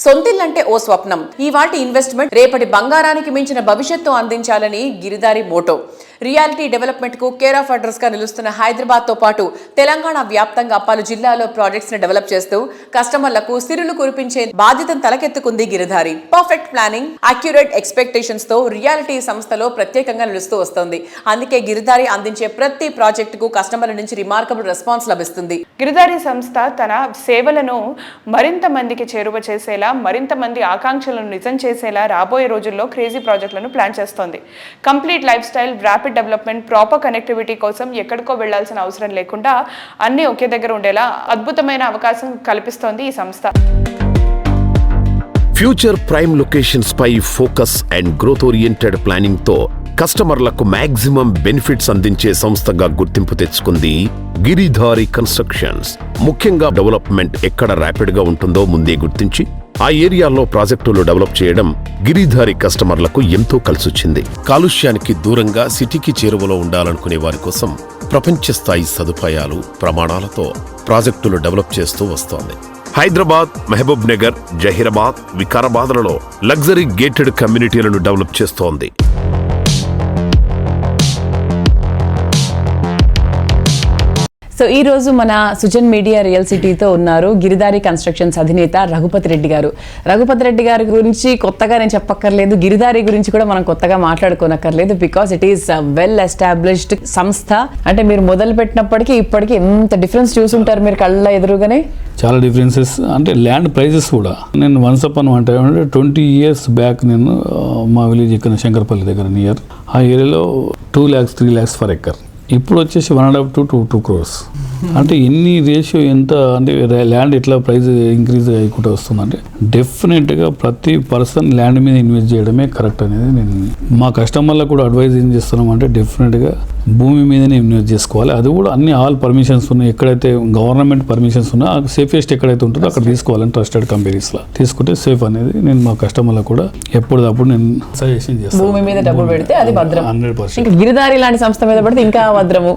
సొంతిల్లంటే ఓ స్వప్నం. ఈ వాటి ఇన్వెస్ట్మెంట్ రేపటి బంగారానికి మించిన భవిష్యత్తు అందించాలని గిరిదారి మోటో. రియాలిటీ డెవలప్మెంట్ కు కేర్ ఆఫ్ అడ్రస్ గా నిలుస్తున్న హైదరాబాద్ తో పాటు తెలంగాణ వ్యాప్తంగా పలు జిల్లాల్లో ప్రాజెక్ట్స్ ని డెవలప్ చేస్తూ కస్టమర్లకు సిరులు కురిపించే బాధ్యతను తలకెత్తుకుంది Giridhari. Perfect planning, accurate expectations తో రియాలిటీ సంస్థలో ప్రత్యేకంగా నిలుస్తూ వస్తోంది. అందుకే గిరిదారి అందించే ప్రతి ప్రాజెక్ట్ కు కస్టమర్ల నుంచి రిమార్కబుల్ రెస్పాన్స్ లభిస్తుంది. గిరిదారి సంస్థ తన సేవలను మరింత మందికి చేరువ చేసేలా, మరింత మంది ఆకాంక్షలను నిజం చేసేలా రాబోయే రోజుల్లో క్రేజీ ప్రాజెక్టులను ప్లాన్ చేస్తోంది. Complete life style, rapid development, proper connectivity కోసం ఎక్కడికో వెళ్లాల్సిన అవసరం లేకుండా అన్ని ఒకే దగ్గర ఉండేలా అద్భుతమైన అవకాశం కల్పిస్తోంది ఈ సంస్థ. ఫ్యూచర్ ప్రైమ్ లొకేషన్స్ పై focus and growth oriented planning తో కస్టమర్లకు మాక్సిమం బెనిఫిట్స్ అందించే సంస్థగా గుర్తింపు తెచ్చుకుంది గిరిధారి కన్స్ట్రక్షన్స్. ముఖ్యంగా డెవలప్మెంట్ ఎక్కడ ర్యాపిడ్ గా ఉంటుందో ముందే గుర్తించి ఆ ఏరియాలో ప్రాజెక్టులు డెవలప్ చేయడం గిరిధారి కస్టమర్లకు ఎంతో కలిసొచ్చింది. కాలుష్యానికి దూరంగా సిటీకి చేరువలో ఉండాలనుకునే వారి కోసం ప్రపంచ స్థాయి సదుపాయాలు, ప్రమాణాలతో ప్రాజెక్టులు డెవలప్ చేస్తూ వస్తోంది. హైదరాబాద్, మహబూబ్ నగర్, జహీరాబాద్, వికారాబాద్లలో లగ్జరీ గేటెడ్ కమ్యూనిటీలను డెవలప్ చేస్తోంది. సో ఈ రోజు మన సుజన్ మీడియా రియల్ సిటీతో ఉన్నారు గిరిదారి కన్స్ట్రక్షన్స్ అధినేత రఘుపతి రెడ్డి గారు. రఘుపతి రెడ్డి గారి గురించి కొత్తగా నేను చెప్పక్కర్లేదు, గిరిదారి గురించి కూడా మనం కొత్తగా మాట్లాడుకోనక్కర్లేదు. Because it is well established సంస్థ. అంటే మీరు మొదలు పెట్టినప్పటికీ ఇప్పటికీ ఎంత డిఫరెన్స్ చూసుంటారు మీరు కళ్ళ ఎదురుగానే. చాలా డిఫరెన్సెస్, అంటే ల్యాండ్ ప్రైజెస్ కూడా. నేను వన్స్ అపాన్ అంటే 20 years బ్యాక్ నేను మా విలేజ్ ఇక్కడ శంకరపల్లి దగ్గర నియర్ ఆ ఏరియాలో 2 lakhs 3 lakhs ఫర్ ఎకర్. ఇప్పుడు వచ్చేసి 1.5 to 2 crores. అంటే ఎన్ని రేషియో ఎంత, అంటే ల్యాండ్ ఎట్లా ప్రైస్ ఇంక్రీజ్ అయ్యకుండా వస్తుందంటే డెఫినెట్గా ప్రతి పర్సన్ ల్యాండ్ మీద ఇన్వెస్ట్ చేయడమే కరెక్ట్ అనేది నేను మా కస్టమర్లకు కూడా అడ్వైజ్ ఏం చేస్తున్నాం అంటే డెఫినెట్గా భూమి మీదనే ఇన్వెస్ట్ చేసుకోవాలి. అది కూడా అన్ని ఆల్ పర్మిషన్స్ ఉన్నాయి, ఎక్కడైతే గవర్నమెంట్ పర్మిషన్స్ ఉన్నాయో సేఫెస్ట్ ఎక్కడైతే ఉంటుందో అక్కడ తీసుకోవాలని ట్రస్టెడ్ కంపెనీస్లో తీసుకుంటే సేఫ్ అనేది నేను మా కస్టమర్లకు కూడా ఎప్పటికప్పుడు నేను సజెషన్ చేస్తాను. భూమి మీద డబ్బులు పెడితే అది భద్రం. 100%. గిరిదారి లాంటి సంస్థ మీద పడితే ఇంకా భద్రము.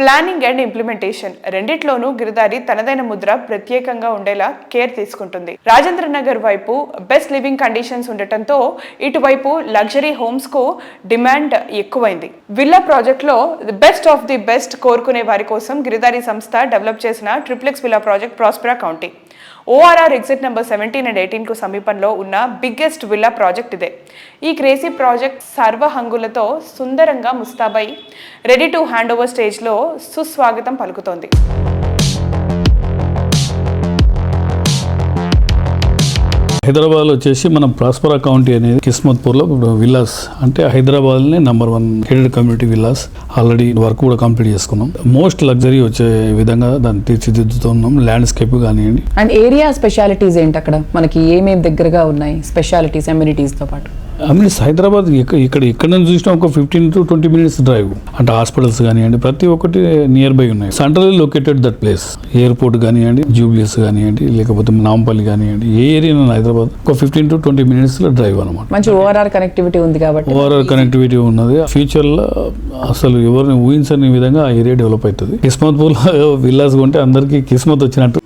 ప్లానింగ్ అండ్ ఇంప్లిమెంటేషన్ రెండిట్లోనూ గిరిదారి తనదైన ముద్ర ప్రత్యేకంగా ఉండేలా కేర్ తీసుకుంటుంది. రాజేంద్ర నగర్ వైపు బెస్ట్ లివింగ్ కండిషన్స్ ఉండటంతో ఇటువైపు లగ్జరీ హోమ్స్ కు డిమాండ్ ఎక్కువైంది. విల్లా ప్రాజెక్ట్ లో బెస్ట్ ఆఫ్ ది బెస్ట్ కోరుకునే వారి కోసం గిరిదారి సంస్థ డెవలప్ చేసిన triplex villa project Prospera county. ORR exit number 17 and 18 కు సమీపంలో ఉన్న బిగ్గెస్ట్ విల్లా ప్రాజెక్ట్ ఇదే. ఈ క్రేజీ ప్రాజెక్ట్ సర్వహంగులతో సుందరంగా ముస్తాబై రెడీ టు హ్యాండ్ ఓవర్ స్టేజ్లో సుస్వాగతం పలుకుతోంది. హైదరాబాద్లో వచ్చేసి మనం ప్రాస్పెరా కౌంటీ అనేది కిస్మత్పూర్లో విల్లాస్, అంటే హైదరాబాద్లోనే number 1 gated community villas already work కూడా కంప్లీట్ చేసుకున్నాం. మోస్ట్ లగ్జరీ వచ్చే విధంగా దాన్ని తీర్చిదిద్దుతున్నాం. ల్యాండ్స్కేప్ కానివ్వండి. అండ్ ఏరియా స్పెషాలిటీస్ ఏంటి అక్కడ మనకి ఏమేమి దగ్గరగా ఉన్నాయి స్పెషాలిటీస్ అమ్యూనిటీస్తో పాటు? అమ్యూనిటీస్ హైదరాబాద్ ఇక్కడ నుంచి చూసినా ఒక 15 to 20 minutes డ్రైవ్. అంటే హాస్పిటల్స్ కానివ్వండి ప్రతి ఒక్కటి నియర్ బై ఉన్నాయి. Centrally located that place. Airport కానివ్వండి, జూబ్లీస్ కానివ్వండి, లేకపోతే నాంపల్లి కానివ్వండి, ఏ ఏరియా హైదరాబాద్ ఒక 15 to 20 minutes డ్రైవ్ అనమాట. మంచి ఓఆర్ఆర్ కనెక్టివిటీ ఉంది కాబట్టి ఓఆర్ఆర్ కనెక్టివిటీ ఉన్నది. ఫ్యూచర్ లో అసలు ఎవరిని ఊహించని విధంగా ఆ ఏరియా డెవలప్ అవుతుంది. కిస్మత్పూర్ విల్లాస్ కొంటే అందరికి కిస్మత్ వచ్చినట్టు.